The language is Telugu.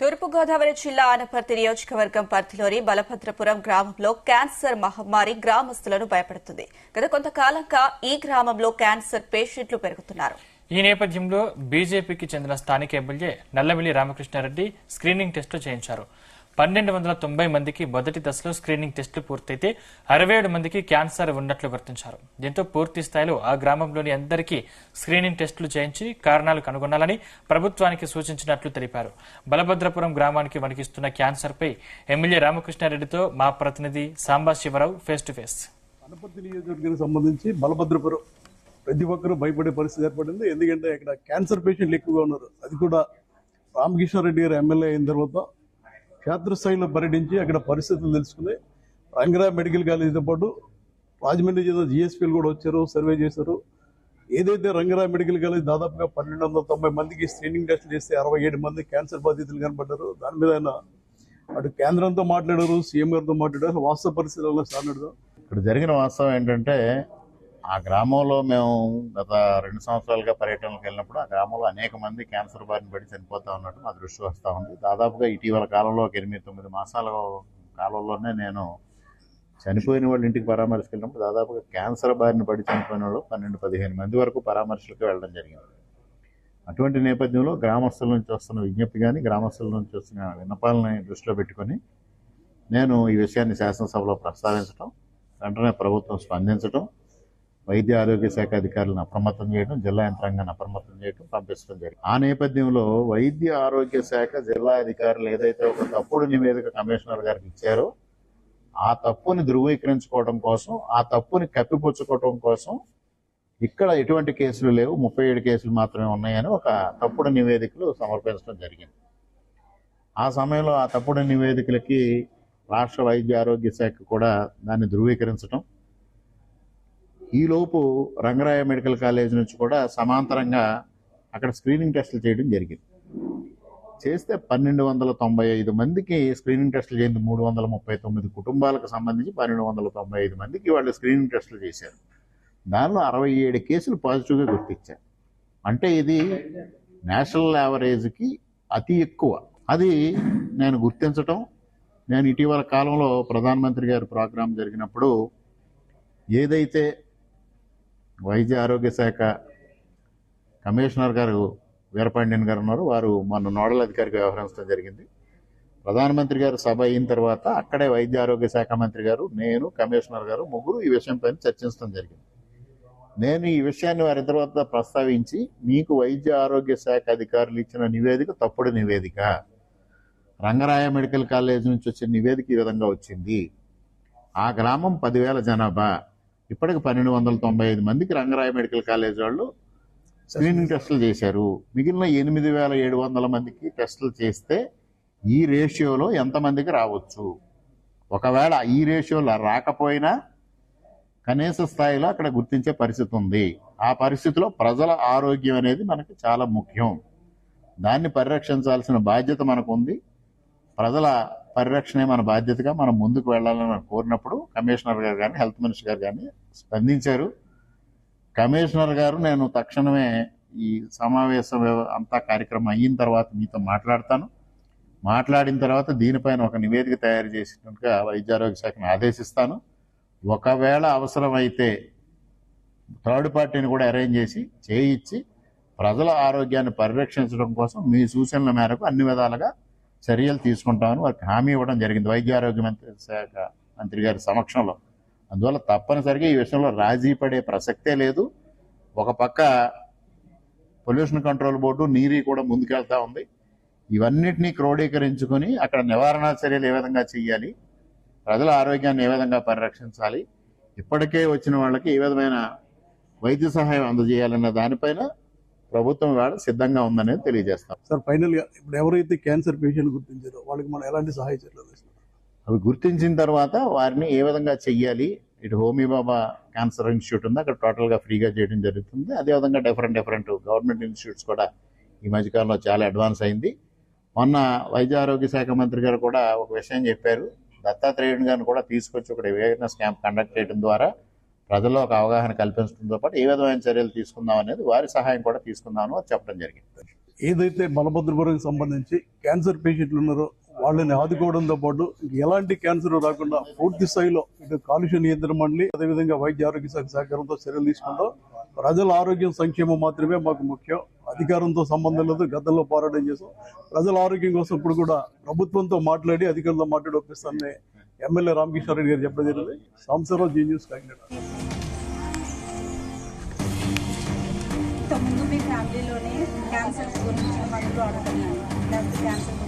తూర్పుగోదావరి జిల్లా ఆనపర్తి నియోజకవర్గం పరిధిలోని బలభద్రపురం గ్రామంలో క్యాన్సర్ మహమ్మారి గ్రామస్తులను భయపెడుతుంది. గత కొంతకాలంగా ఈ గ్రామంలో క్యాన్సర్ పేషెంట్లు పెరుగుతున్నారు. ఈ నేపథ్యంలో బీజేపీకి చెందిన స్థానిక ఎమ్మెల్యే నల్లమిల్లి రామకృష్ణారెడ్డి స్క్రీనింగ్ టెస్టులు చేయించారు. 1290 మందికి మొదటి దశలో స్క్రీనింగ్ టెస్టులు పూర్తయితే 67 మందికి క్యాన్సర్ ఉన్నట్లు గుర్తించారు. దీంతో పూర్తి స్థాయిలో ఆ గ్రామంలోని అందరికీ స్క్రీనింగ్ టెస్టులు చేయించి కారణాలు కనుగొనాలని ప్రభుత్వానికి సూచించినట్లు తెలిపారు. బలభద్రపురం గ్రామానికి వణికిస్తున్న క్యాన్సర్ పై ఎమ్మెల్యే రామకృష్ణారెడ్డితో మా ప్రతినిధి Samba Sivarao face to face. Anaparthi నియోజకవర్గానికి సంబంధించి బలభద్రపురం ప్రతి ఒక్కరూ భయపడే పరిస్థితి ఏర్పడింది. ఎందుకంటే ఇక్కడ క్యాన్సర్ పేషెంట్లు ఎక్కువగా ఉన్నారు. అది కూడా రామకృష్ణారెడ్డి గారు ఎమ్మెల్యే అయిన తర్వాత క్షేత్రస్థాయిలో పర్యటించి అక్కడ పరిస్థితులు తెలుసుకుని రంగరాయ మెడికల్ కాలేజీతో పాటు రాజమండ్రి జిల్లా జిఎస్పీలు కూడా వచ్చారు, సర్వే చేశారు. ఏదైతే రంగరాయ మెడికల్ కాలేజ్ దాదాపుగా 1290 మందికి స్క్రీనింగ్ టెస్ట్ చేస్తే 67 మంది క్యాన్సర్ బాధితులు కనబడ్డారు. దాని మీద ఆయన అటు కేంద్రంతో మాట్లాడారు, సీఎం గారితో మాట్లాడారు. వాస్తవ పరిస్థితుల్లో సార్ ఇక్కడ జరిగిన వాస్తవం ఏంటంటే, ఆ గ్రామంలో మేము గత 2 సంవత్సరాలుగా పర్యటనకు వెళ్ళినప్పుడు ఆ గ్రామంలో అనేక మంది క్యాన్సర్ బారిన పడి చనిపోతా ఉన్నట్టు మా దృష్టి వస్తూ ఉంది. దాదాపుగా ఇటీవల కాలంలో ఒక 8-9 మాసాల కాలంలోనే నేను చనిపోయిన వాళ్ళ ఇంటికి పరామర్శకు వెళ్ళినప్పుడు దాదాపుగా క్యాన్సర్ బారిన పడి చనిపోయిన వాళ్ళు 12-15 మంది వరకు పరామర్శలకు వెళ్ళడం జరిగింది. అటువంటి నేపథ్యంలో గ్రామస్తుల నుంచి వస్తున్న విజ్ఞప్తి కానీ గ్రామస్తుల నుంచి వస్తున్న విన్నపాలని దృష్టిలో పెట్టుకొని నేను ఈ విషయాన్ని శాసనసభలో ప్రస్తావించడం, వెంటనే ప్రభుత్వం స్పందించడం, వైద్య ఆరోగ్య శాఖ అధికారులను అప్రమత్తం చేయడం, జిల్లా యంత్రాంగాన్ని అప్రమత్తం చేయడం, పంపించడం జరిగింది. ఆ నేపథ్యంలో వైద్య ఆరోగ్య శాఖ జిల్లా అధికారులు ఏదైతే ఒక తప్పుడు నివేదిక కమిషనర్ గారికి ఇచ్చారో ఆ తప్పుని ధృవీకరించుకోవడం కోసం, ఆ తప్పుని కప్పిపుచ్చుకోవడం కోసం ఇక్కడ ఎటువంటి కేసులు లేవు, 37 కేసులు మాత్రమే ఉన్నాయని ఒక తప్పుడు నివేదికలు సమర్పించడం జరిగింది. ఆ సమయంలో ఆ తప్పుడు నివేదికలకి రాష్ట్ర వైద్య ఆరోగ్య శాఖ కూడా దాన్ని ధృవీకరించడం, ఈలోపు రంగరాయ మెడికల్ కాలేజ్ నుంచి కూడా సమాంతరంగా అక్కడ స్క్రీనింగ్ టెస్టులు చేయడం జరిగింది. చేస్తే 1295 మందికి స్క్రీనింగ్ టెస్టులు చేయింది. 339 కుటుంబాలకు సంబంధించి 1295 మందికి వాళ్ళు స్క్రీనింగ్ టెస్టులు చేశారు. దానిలో 67 కేసులు పాజిటివ్గా గుర్తించారు. అంటే ఇది నేషనల్ యావరేజ్కి అతి ఎక్కువ. అది నేను గుర్తించటం, నేను ఇటీవల కాలంలో ప్రధానమంత్రి గారి ప్రోగ్రాం జరిగినప్పుడు ఏదైతే వైద్య ఆరోగ్య శాఖ కమిషనర్ గారు వీరపాండ్యన్ గారు ఉన్నారు, వారు మొన్న నోడల్ అధికారిగా వ్యవహరించడం జరిగింది. ప్రధానమంత్రి గారు సభ అయిన తర్వాత అక్కడే వైద్య ఆరోగ్య శాఖ మంత్రి గారు, నేను, కమిషనర్ గారు ముగ్గురు ఈ విషయంపై చర్చించడం జరిగింది. నేను ఈ విషయాన్ని వారిద్దరి వద్ద ప్రస్తావించి, మీకు వైద్య ఆరోగ్య శాఖ అధికారులు ఇచ్చిన నివేదిక తప్పుడు నివేదిక, రంగరాయ మెడికల్ కాలేజ్ నుంచి వచ్చిన నివేదిక ఈ విధంగా వచ్చింది. ఆ గ్రామం 10,000 జనాభా, ఇప్పటికి 1295 మందికి రంగరాయ మెడికల్ కాలేజ్ వాళ్ళు స్క్రీనింగ్ టెస్టులు చేశారు. మిగిలిన 8,700 మందికి టెస్టులు చేస్తే ఈ రేషియోలో ఎంతమందికి రావచ్చు? ఒకవేళ ఈ రేషియోలో రాకపోయినా కనీస స్థాయిలో అక్కడ గుర్తించే పరిస్థితి ఉంది. ఆ పరిస్థితిలో ప్రజల ఆరోగ్యం అనేది మనకి చాలా ముఖ్యం. దాన్ని పరిరక్షించాల్సిన బాధ్యత మనకుంది. ప్రజల పరిరక్షణే మన బాధ్యతగా మనం ముందుకు వెళ్ళాలని కోరినప్పుడు కమిషనర్ గారు కానీ హెల్త్ మినిస్టర్ గారు కానీ స్పందించారు. కమిషనర్ గారు, నేను తక్షణమే ఈ సమావేశం అంతా కార్యక్రమం అయిన తర్వాత మీతో మాట్లాడిన తర్వాత దీనిపైన ఒక నివేదిక తయారు చేసినట్టుగా వైద్య ఆరోగ్య శాఖను ఆదేశిస్తాను. ఒకవేళ అవసరమైతే థర్డ్ పార్టీని కూడా అరేంజ్ చేయించి ప్రజల ఆరోగ్యాన్ని పరిరక్షించడం కోసం మీ సూచనల మేరకు అన్ని విధాలుగా చర్యలు తీసుకుంటామని వారికి హామీ ఇవ్వడం జరిగింది వైద్య ఆరోగ్య శాఖ మంత్రి గారి సమక్షంలో. అందువల్ల తప్పనిసరిగా ఈ విషయంలో రాజీ పడే ప్రసక్తే లేదు. ఒక పక్క పొల్యూషన్ కంట్రోల్ బోర్డు, నీరీ కూడా ముందుకెళ్తా ఉంది. ఇవన్నిటినీ క్రోడీకరించుకొని అక్కడ నివారణ చర్యలు ఏ విధంగా చేయాలి, ప్రజల ఆరోగ్యాన్ని ఏ విధంగా పరిరక్షించాలి, ఇప్పటికే వచ్చిన వాళ్ళకి ఏ విధమైన వైద్య సహాయం అందజేయాలన్న దానిపైన ప్రభుత్వం వేళ సిద్ధంగా ఉందనేది తెలియజేస్తాం. సార్, ఫైనల్ గా ఇప్పుడు ఎవరైతే క్యాన్సర్ పేషెంట్ గుర్తించారో వాళ్ళకి మనం ఎలాంటి సహాయ చర్యలు చేస్తున్నాం? అవి గుర్తించిన తర్వాత వారిని ఏ విధంగా చెయ్యాలి, ఇటు హోమీ బాబా క్యాన్సర్ ఇన్స్టిట్యూట్ ఉంది, అక్కడ టోటల్గా ఫ్రీగా చేయడం జరుగుతుంది. అదేవిధంగా డిఫరెంట్ గవర్నమెంట్ ఇన్స్టిట్యూట్స్ కూడా ఈ మధ్యకాలంలో చాలా అడ్వాన్స్ అయింది. మొన్న వైద్య ఆరోగ్య శాఖ మంత్రి గారు కూడా ఒక విషయం చెప్పారు. దత్తాత్రేయుడు గారిని కూడా తీసుకొచ్చి ఒక అవేర్నెస్ క్యాంప్ కండక్ట్ చేయడం ద్వారా ప్రజల్లో ఒక అవగాహన కల్పించడంతో పాటు ఏ విధమైన చర్యలు తీసుకుందాం అనేది వారి సహాయం కూడా తీసుకుందామని చెప్పడం జరిగింది. ఏదైతే బలభద్రపురం సంబంధించి క్యాన్సర్ పేషెంట్లు ఉన్నారో వాళ్ళని ఆదుకోవడంతో పాటు ఎలాంటి క్యాన్సర్ రాకుండా పూర్తి స్థాయిలో ఇటు కాలుష్య నియంత్రణ మండలి అదేవిధంగా వైద్య ఆరోగ్య శాఖ సహకారంతో చర్యలు తీసుకుంటాం. ప్రజల ఆరోగ్యం సంక్షేమం మాత్రమే మాకు ముఖ్యం. అధికారంతో సంబంధం లేదు. గతంలో పోరాటం చేసాం. ప్రజల ఆరోగ్యం కోసం ఇప్పుడు కూడా ప్రభుత్వంతో మాట్లాడి అధికారులతో మాట్లాడి ఒప్పిస్తానని ఎమ్మెల్యే రామకృష్ణారెడ్డి గారు చెప్పడం జరిగింది. సాంబశివరావు, జీ న్యూస్, కాకినాడ. ఇంతకుముందు మీ ఫ్యామిలీలోనే క్యాన్సర్ గురించి మందులు వాడుతున్నారు, లేకపోతే క్యాన్సర్